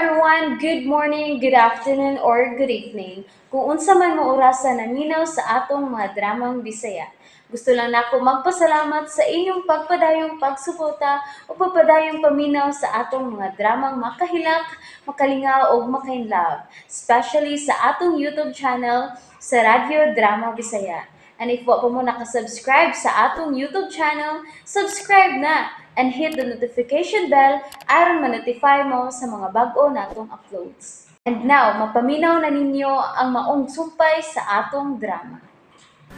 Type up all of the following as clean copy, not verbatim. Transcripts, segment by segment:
everyone, good morning, good afternoon, or good evening. Kung unsa man mo orasan naminaw sa atong mga dramang Bisaya. Gusto lang nako magpasalamat sa inyong pagpadayong pagsuporta o pagpadayong paminaw sa atong mga dramang makahilak, makalingaw o makainlove, especially sa atong YouTube channel sa Radyo Drama Bisaya. And if wa pa mo nakasubscribe sa atong YouTube channel, subscribe na and hit the notification bell aron ma-notify mo sa mga bag-o natong uploads. And now, mapaminaw na ninyo ang maong sumpay sa atong drama.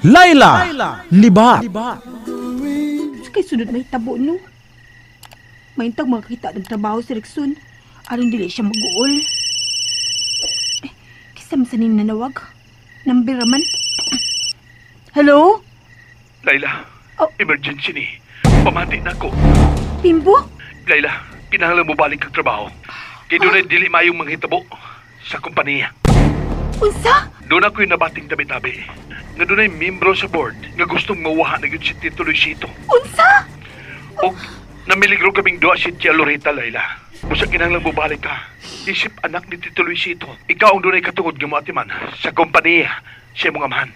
Laila, Liba. Sa kay sunod may tabo no. Maintag makakita ng trabaho si Rexon. Aron dili siya mag-uol. Kisam sa ning nanawag. Number raman. Hello? Laila, Oh. emergency ni. Pamati na ko. Bimbo? Laila, kinahanglan mo balik kag trabaho. Kaya doon ay dili mayong manghitabo sa kompanya. Unsa? Doon ako'y nabating tabi-tabi. Nga doon ay membro sa board nga gustong mawaha na yun si Tito Luisito. Unsa? O, namiligro kaming doa si Tia Loreta, Laila. Busa kinahanglan mo balik ka. Isip anak ni Tito Luisito. Ikaw ang doon ay katungod nga mo atiman sa kompanya siya mong amahan.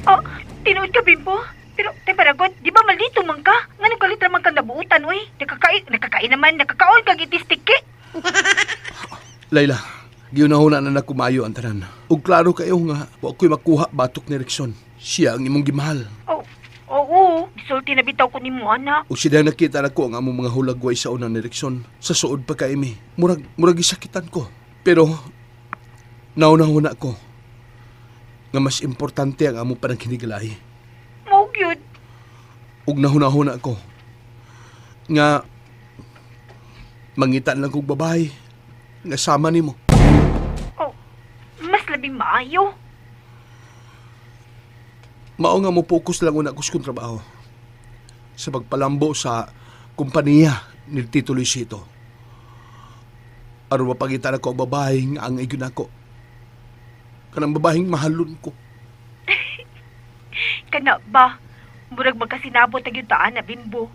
Oh, tinuod ka, Bimbo? Pero, tay paragot, di ba malito man ka? Nga nagkalit naman ka nabuutan, uy. Nakakain naman, nakakaon kag itistiki. Layla, giunahuna na nakumayo ang tanan. Ug klaro kayo nga, wa ko'y makuha batok ni Rexon. Siya ang imong gimahal. Oh, oo. Gisulti na bitaw ko ni mo, anak. Ug siya nakita na ko ang among mga hulagway sa una ni Rexon. Sa suod pa kay mi. Murag isakitan ko. Pero, naunahuna ko. Nga mas importante ang among panangkinigalay. Mo gyud. Ug nahuna-huna ko. Nga, mangitan lang kong babae. Nga sama nimo. Oh, mas labing maayo. Mao nga mo focus lang una ko sa kong trabaho. Sa pagpalambo sa kumpanya ni Tito Luisito. Aron mapangita na ko ang babae nga ang igun ako. Kanang babaeng mahalon ko. Kana ba? Murag magkasinabot ang yutaan na, Bimbo.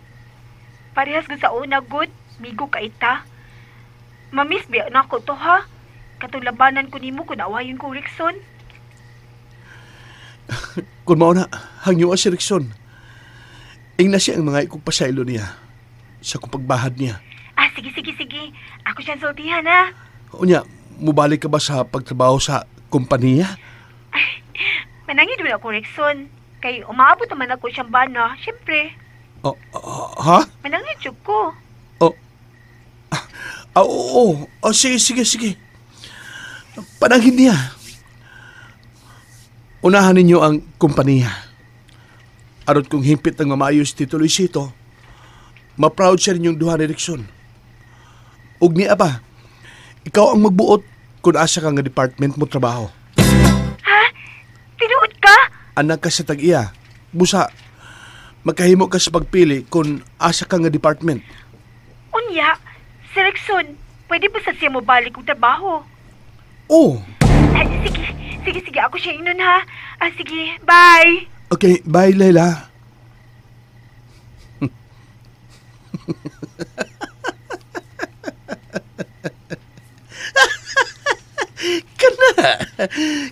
Parehas ko sa una, good. Migo ka ita. Mamis biya na ako to, ha? Katong labanan ko nimo kung awayon ko, Rexon. Kung mao na, hangyo si Rexon. Ing na siya ang mga ikong pasaylo niya. Sa kong pagbahad niya. Ah, sige. Ako siyang sultihan, ha? Unya, mubalik ka ba sa pagtrabaho sa kumpanya? Manangin doon ako, Rexon. Kay umaabot naman ako siyang bana. Siyempre, Ha? manangin siya ko. Oo. Sige. Panangin niya. Unahan ninyo ang kumpanya. Arot kung himpit ng mamayos Tito Luisito, ma-proud siya ninyong duha ni Rexon. Ug niya pa, ikaw ang magbuot kung asa ka nga department mo trabaho. Ha? Tinuod ka? Anak ka sa tag-iya. Busa, magkahimo ka sa pagpili kung asa ka nga department. Unya, si Rexon, pwede ba sa siya mo balik kong trabaho? Oh, Ay, sige, ako siya inon, ha? Ah, sige, bye! okay. Bye, Layla.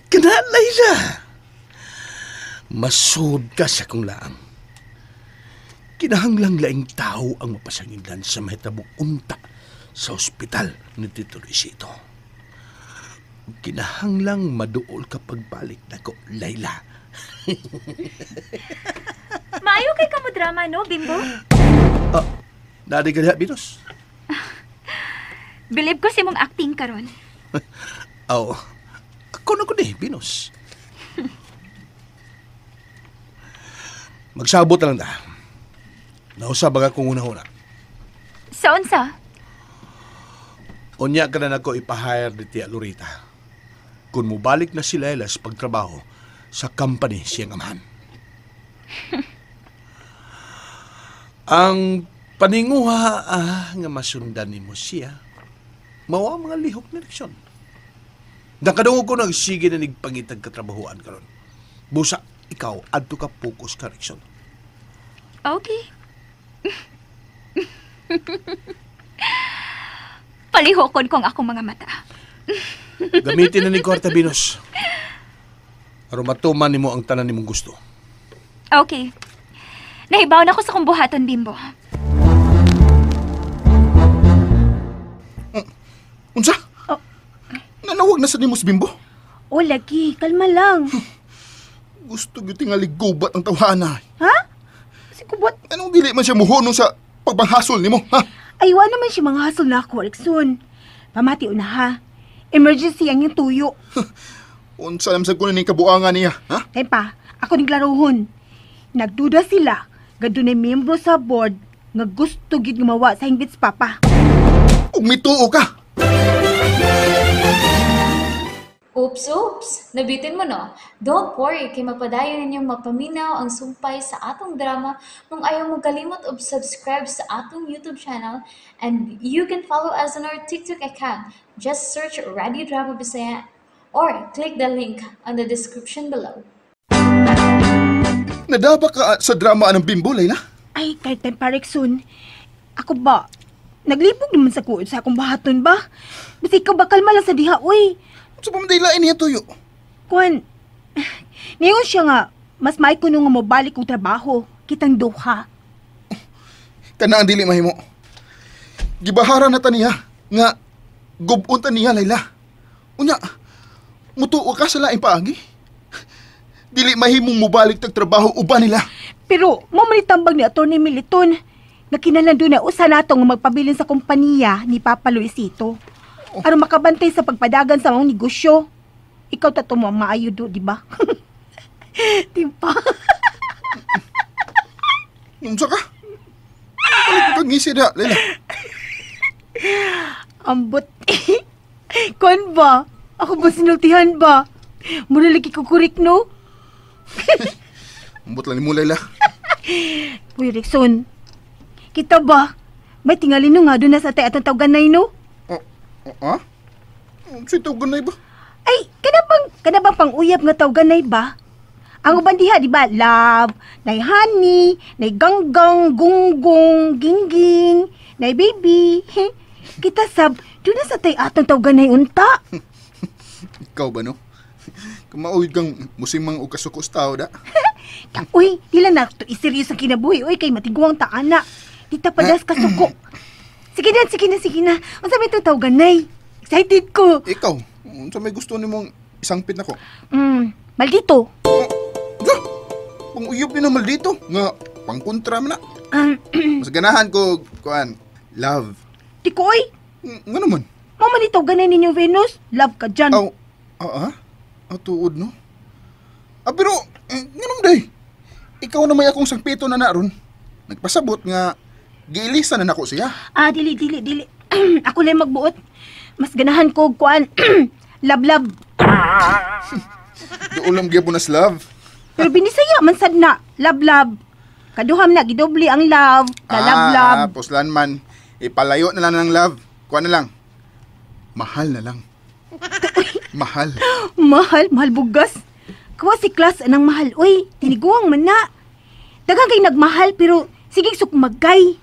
Kana, Layla. Masud ka sa kong laang. Kinahanglang laing tao ang mapasangilan sa mahitabong unta sa ospital ni Tito Luisito. Kinahanglang maduol ka pagbalik na ko, Layla. Maayo kay kamo drama, no, Bimbo? Nadi ka diha, Binos? Believe ko si mong acting karon. Oo. Ako na ko ni, Binos. Magsabot na lang ta. Nausabag akong una-una. Sa unsa? Unya ka na nako ipahire ni Tia Lorita. Kung mubalik na si Layla sa pagtrabaho sa company siyang amahan. Ang paninguha nga masundan ni mo siya, mawa mga lihok ni Rexon. Nakadungog ko nagsige na nigpangitag katrabahoan karon. Busa, ikaw, adto ka focus ka, Rexon. Okay. Palihokon ko ang akong mga mata. Gamitin na ni Kwarta Binos. Aron matuman nimo ang tanan nimong gusto. Okay. Nahibaw na ako sa kong buhaton, Bimbo. Unsa? Nanawag na sa nimos Bimbo. O, lagi. Kalma lang. Gusto gyud tingali gubat ang tawhana. Ha? Si Kubot, Anong dili man siya muhunong sa pagpanghasol nimo, ha? aywa naman siya mga hasol na ako, Rickson. Pamati una ha. Emergency ang yung tuyo. Unsa naman sa kunin ning kabuangan niya, ha? Kaya pa, ako naglaruhon. Nagduda sila. Gado na miyembro sa board nga gusto gid gumawa sa hinggit sa papa. Ug mituo ka. Oops. Nabitin mo no? Don't worry, kay mapadayon ninyong mapaminaw ang sumpay sa atong drama kung ayaw mo kalimot og subscribe sa atong YouTube channel and you can follow us on our TikTok account. Just search Radio Drama Bisaya or click the link on the description below. Nadaba ka sa drama ng Bimbo, Layla? Ay, kahit pa Rickson, ako ba? Naglibog naman sa kuot sa akong bahaton ba? Basta ikaw bakal malang sa diha, uy. Sa pamadilain niya tuyo. Kuan, ngayon siya nga, mas may kuno nga mabalik kong trabaho. Kitang duha. Kana ang dili mahimo. Gibahara na ta niya nga gubon ta niya, Layla. Unya, mutuo ka sa laing paagi. Dili mahimong mubalik tag trabaho uban nila. Pero, mamanitambag ni Atty. Militon, na kinalando na usa natong magpabilin sa kompanya ni Papa Luisito. Aron makabantay sa pagpadagan sa mga negosyo. Ikaw tato mo ang maayo do, di ba? Di ba? Unsa ka? Ano ka ngisi na, Layla? Ambot. Kuan ba? Ako ba sinultihan ba? Muna lagi ko kurik, no? Ambot lang ni mo, Layla. Uy, Rickson, kita ba? May tingali no nga doon na sa tay atong tawganay, no? Ha? Si tawganay ba? Ay, kada bang pang-uyab nga tawganay ba? Ang uban diha, di ba? Love, nay honey, nay ganggang, gunggong, gingging, nay baby. Kita sab, doon na sa tay atong tawganay unta. Ikaw ba, no? Kumauhid kang musimang o kasukos tao da. Uy, dila na to iserious ang kinabuhi. Uy, kay matiguang taana. Dita padas kasuko. Sige na. Unsa may itong tawganay? Excited ko. Ikaw, unsa may gusto nimong isangpit nako? Maldito. Ga, pang-uyop ni naman dito. Nga, pang-kontra mo na. Mas ganahan ko, kuan, love. Tikoy, Nga naman. mama ni tawganay ninyo Venus. Love ka dyan. Aw, tuod, no? Pero, nga naman day. Ikaw na may akong sangpito na naron. Nagpasabot nga, giilisan na nako siya. Dili. Ako lang magbuot. Mas ganahan ko, kuan, love. Duulam gyapon nas love. Pero binisaya man sad na, love. Kaduham na, gidobli ang love, na love. Puslan man. Ipalayo na lang ng love. Kuha na lang. Mahal na lang. Mahal. Mahal bugas. Kawa si Klas anang mahal, uy, tiniguang man na. Dagang kay nagmahal, pero sige sukmagay.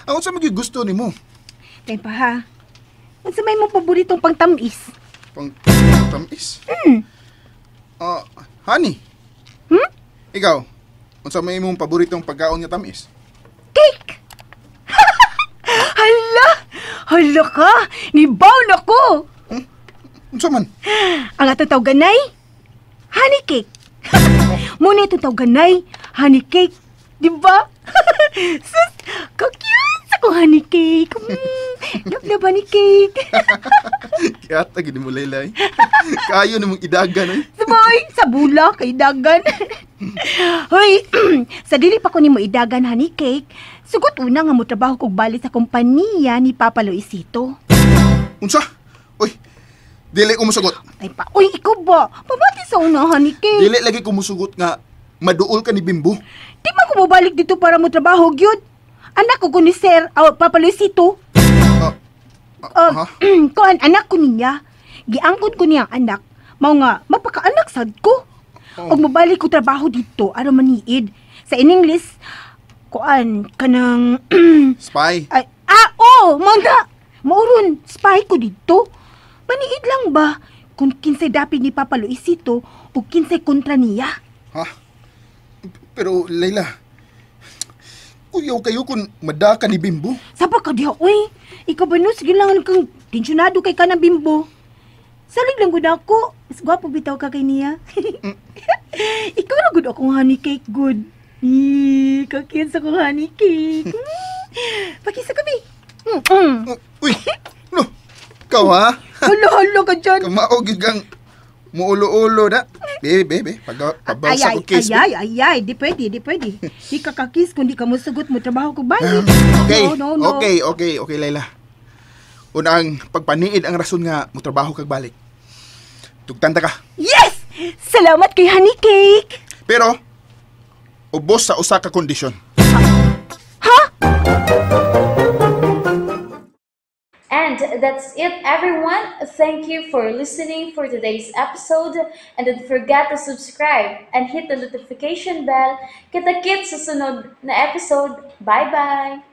Ako sa mga gusto ni mo. Kaya pa ha, ano sa may mong paboritong pangtamis? Pang tamis? Honey. Ikaw, ano sa may mong paboritong pagkaon nga tamis? Cake! Hala ka! Nibaw na ko! Ano sa man? Ang atong tawganay, honey cake. Muna itong tawganay, honey cake. Diba? Sus, ka-cute sa kong honey cake. Love honey cake. Kaya tagin mo, Laylay. Kayo namang idagan, eh. Sabay, sa bula, kay dagan. Hoy, sa dili pa ko ni mo idagan honey cake, sugot una nga mo trabaho kog bali sa kompanya ni Papa Luisito. Unsa? Uy, dili ko musugot. Ay pa, uy, ikaw ba? Pabati sa una honey cake. Dili lagi ko musugot nga maduol ka ni Bimbo. Di man ko mabalik dito para mo trabaho, gyud. Anak ko ni Sir, Papa Luisito. Ha? Kuan, anak ko niya. Giangkod ko niyang anak. Mao nga, mapakaanak sad ko. Og mabalik ko trabaho dito, aron maniid. Sa in English, kuan, kanang... Spy. Mao na! Mauron, spy ko dito. Paniid lang ba kung kinsay dapi ni Papa Luisito o kinsay kontra niya? Ha? Pero, Layla, kuyaw kayo kung madaka ni Bimbo. Saba ka diha, uy. Ikaw ba no, sige lang kang tensyonado kay ka ng Bimbo. Salig lang gud ako. Mas gwapo bitaw ka kay niya. Ikaw na gud akong honey cake, good. Kakiyas akong honey cake. Pakisa kami. Uy, no, ikaw ha? Halo ka dyan. Kamaog kang muulo-ulo na. Bebe, pabawsa ko kiss. Ay, di pwede. Di ka kakis kung di ka mo sugot mo trabaho ko balik. Okay, No. okay, Layla. Unang pagpaniid ang rason nga mo trabaho kag balik. Tugtanta ka. Yes! Salamat kay honey cake. Pero, ubos sa usa ka kondisyon. And that's it, everyone. Thank you for listening for today's episode. And don't forget to subscribe and hit the notification bell. Kita-kits sa sunod na episode. Bye-bye!